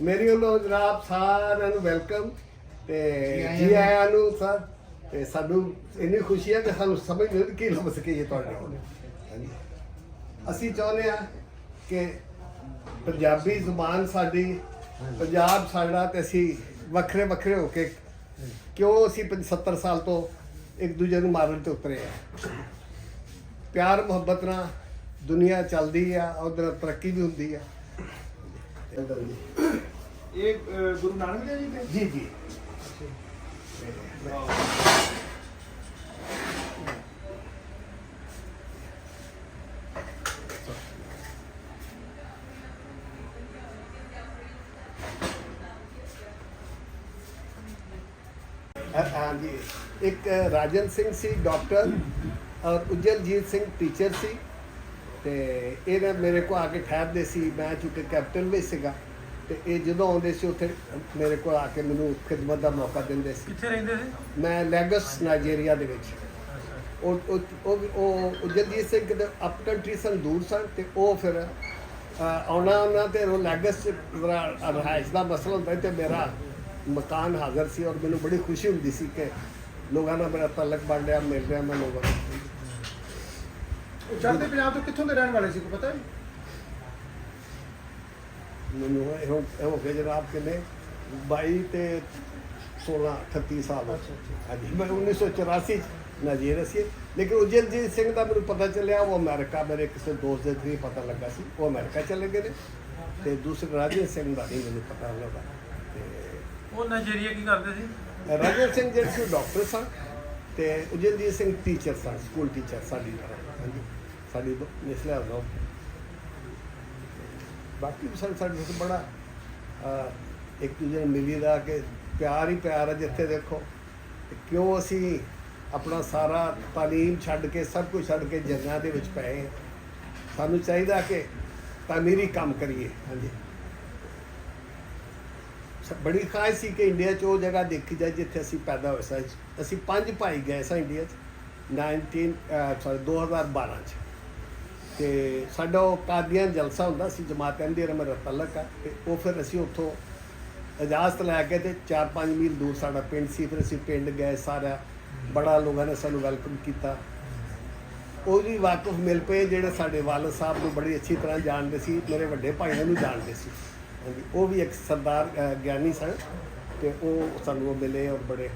मेरी वालों जनाब सारिਆਂ ਨੂੰ ਵੈਲਕਮ ਤੇ ਜੀ ਆਇਆਂ ਨੂੰ ਸਰ ਤੇ ਸਾਨੂੰ ਇੰਨੀ ਖੁਸ਼ੀ ਹੈ ਕਿ ਸਾਨੂੰ ਸਮਝ ਨਹੀਂ ਆਉਂਦੀ ਕੀ ਲਫ਼ਜ਼ ਕਹੀਏ ਤੁਹਾਡੇ ਕੋਲ। ਹਾਂਜੀ, ਅਸੀਂ ਚਾਹੁੰਦੇ ਹਾਂ ਕਿ ਪੰਜਾਬੀ ਜ਼ੁਬਾਨ ਸਾਡੀ, ਪੰਜਾਬ ਸਾਡਾ, ਤੇ ਅਸੀਂ ਵੱਖਰੇ ਵੱਖਰੇ ਹੋ ਕੇ ਕਿਉਂ ਅਸੀਂ 70 ਸਾਲ ਤੋਂ ਇੱਕ ਦੂਜੇ ਨੂੰ ਮਾਰਨ ਤੇ ਉਤਰੇ ਆ। ਪਿਆਰ ਮੁਹੱਬਤ ਨਾਲ ਦੁਨੀਆ ਚੱਲਦੀ ਆ, ਉਧਰ ਤਰੱਕੀ ਵੀ ਹੁੰਦੀ ਆ। ये गुरु नानक देव जी थे? जी जी। हाँ जी, एक राजन सिंह सी डॉक्टर और उज्जवलजीत सिंह टीचर सी ते ये मेरे को आके ठहरते सी। मैं चूँकि कैप्टन भी सीगा ਤੇ ਇਹ ਜਦੋਂ ਆਉਂਦੇ ਸੀ ਉੱਥੇ ਮੇਰੇ ਕੋਲ ਆ ਕੇ ਮੈਨੂੰ ਖਿਦਮਤ ਦਾ ਮੌਕਾ ਦਿੰਦੇ ਸੀ। ਕਿੱਥੇ ਰਹਿੰਦੇ ਸੀ? ਮੈਂ ਲੈਗਸ ਨਾਈਜੀਰੀਆ ਦੇ ਵਿੱਚ। ਉਹ ਉਜਲਜੀਤ ਸਿੰਘ ਕਿਤੇ ਅਪ ਕੰਟਰੀ ਸਨ, ਦੂਰ ਸਨ, ਤੇ ਉਹ ਫਿਰ ਆਉਣਾ ਉਹਨਾਂ ਤੇ ਉਹ ਲੈਗਸ 'ਚ ਰਿਹਾਇਸ਼ ਦਾ ਮਸਲਾ ਹੁੰਦਾ ਤੇ ਮੇਰਾ ਮਕਾਨ ਹਾਜ਼ਰ ਸੀ ਔਰ ਮੈਨੂੰ ਬੜੀ ਖੁਸ਼ੀ ਹੁੰਦੀ ਸੀ ਕਿ ਲੋਕਾਂ ਨਾਲ ਮੇਰਾ ਤਾਲੁਕ ਬਣ ਰਿਹਾ, ਮਿਲ ਰਿਹਾ ਮੈਂ ਲੋਕਾਂ ਨੂੰ। ਚੜ੍ਹਦੇ ਪੰਜਾਬ ਤੋਂ ਕਿੱਥੋਂ ਦੇ ਰਹਿਣ ਵਾਲੇ ਸੀ, ਕੋਈ ਪਤਾ ਹੈ? ਮੈਨੂੰ ਹੋ ਗਏ ਜਨਾਬ ਕਿੰਨੇ 22 ਤੇ 16 38 ਸਾਲ। ਹਾਂਜੀ, ਮੈਂ 1984 ਨਾਈਜੀਰੀਆ ਸੀ, ਲੇਕਿਨ ਉਜਲਜੀਤ ਸਿੰਘ ਦਾ ਮੈਨੂੰ ਪਤਾ ਚੱਲਿਆ ਉਹ ਅਮਰੀਕਾ, ਮੇਰੇ ਕਿਸੇ ਦੋਸਤ ਦੇ ਥਰੂ ਪਤਾ ਲੱਗਾ ਸੀ ਉਹ ਅਮਰੀਕਾ ਚਲੇ ਗਏ ਨੇ। ਤੇ ਦੂਸਰੇ ਰਾਜਨ ਸਿੰਘ ਦਾ ਨਹੀਂ ਮੈਨੂੰ ਪਤਾ ਲੱਗਾ। ਤੇ ਉਹ ਨਾਈਜੀਰੀਆ ਕੀ ਕਰਦੇ ਸੀ? ਰਾਜਨ ਸਿੰਘ ਜਿਹੜੇ ਸੀ ਡਾਕਟਰ ਸਨ ਤੇ ਉਜਲਜੀਤ ਸਿੰਘ ਟੀਚਰ ਸਨ, ਸਕੂਲ ਟੀਚਰ ਸਾਡੀ ਤਰ੍ਹਾਂ। ਹਾਂਜੀ, ਸਾਡੀ ਮਿਸਲਾ ਹੋ ਬਾਕੀ ਵੀ ਸਾਡੇ ਵਿੱਚ ਬੜਾ ਇੱਕ ਦੂਜੇ ਨੂੰ ਮਿਲੀ ਦਾ ਕਿ ਪਿਆਰ ਹੀ ਪਿਆਰ ਹੈ। ਜਿੱਥੇ ਦੇਖੋ ਕਿਉਂ ਅਸੀਂ ਆਪਣਾ ਸਾਰਾ ਤਾਲੀਮ ਛੱਡ ਕੇ ਸਭ ਕੁਝ ਛੱਡ ਕੇ ਜੰਗਾਂ ਦੇ ਵਿੱਚ ਪਏ ਹਾਂ। ਸਾਨੂੰ ਚਾਹੀਦਾ ਕਿ ਤਾਮੀਰੀ ਕੰਮ ਕਰੀਏ। ਹਾਂਜੀ, ਬੜੀ ਖਾਹਿਸ਼ ਸੀ ਕਿ ਇੰਡੀਆ 'ਚ ਉਹ ਜਗ੍ਹਾ ਦੇਖੀ ਜਾਏ ਜਿੱਥੇ ਅਸੀਂ ਪੈਦਾ ਹੋਏ ਸਾਂ। ਅਸੀਂ 5 ਭਾਈ ਗਏ ਸਾਂ ਇੰਡੀਆ 'ਚ 2012 'ਚ। ਤੇ ਸਾਡਾ ਉਹ ਕਾਦੀਆਂ ਜਲਸਾ ਹੁੰਦਾ ਸੀ, ਜਮਾਤ ਅਹਿਮਦੀਆ ਨਾਲ ਮੇਰਾ ਤਾਲੁਕ ਆ। ਤੇ ਉਹ ਫਿਰ ਅਸੀਂ ਉੱਥੋਂ ਇਜਾਜ਼ਤ ਲੈ ਕੇ ਤੇ 4-5 ਮੀਲ ਦੂਰ ਸਾਡਾ ਪਿੰਡ ਸੀ। ਫਿਰ ਅਸੀਂ ਪਿੰਡ ਗਏ, ਸਾਰਾ ਬੜਾ ਲੋਕਾਂ ਨੇ ਸਾਨੂੰ ਵੈਲਕਮ ਕੀਤਾ। ਉਹ ਵੀ ਵਾਕਫ ਮਿਲ ਪਏ ਜਿਹੜੇ ਸਾਡੇ ਵਾਲਦ ਸਾਹਿਬ ਨੂੰ ਬੜੀ ਅੱਛੀ ਤਰ੍ਹਾਂ ਜਾਣਦੇ ਸੀ, ਮੇਰੇ ਵੱਡੇ ਭਾਈਆਂ ਨੂੰ ਜਾਣਦੇ ਸੀ। ਹਾਂਜੀ, ਉਹ ਵੀ ਇੱਕ ਸਰਦਾਰ ਗਿਆਨੀ ਸਨ ਤੇ ਉਹ ਸਾਨੂੰ ਮਿਲੇ ਔਰ ਬੜੇ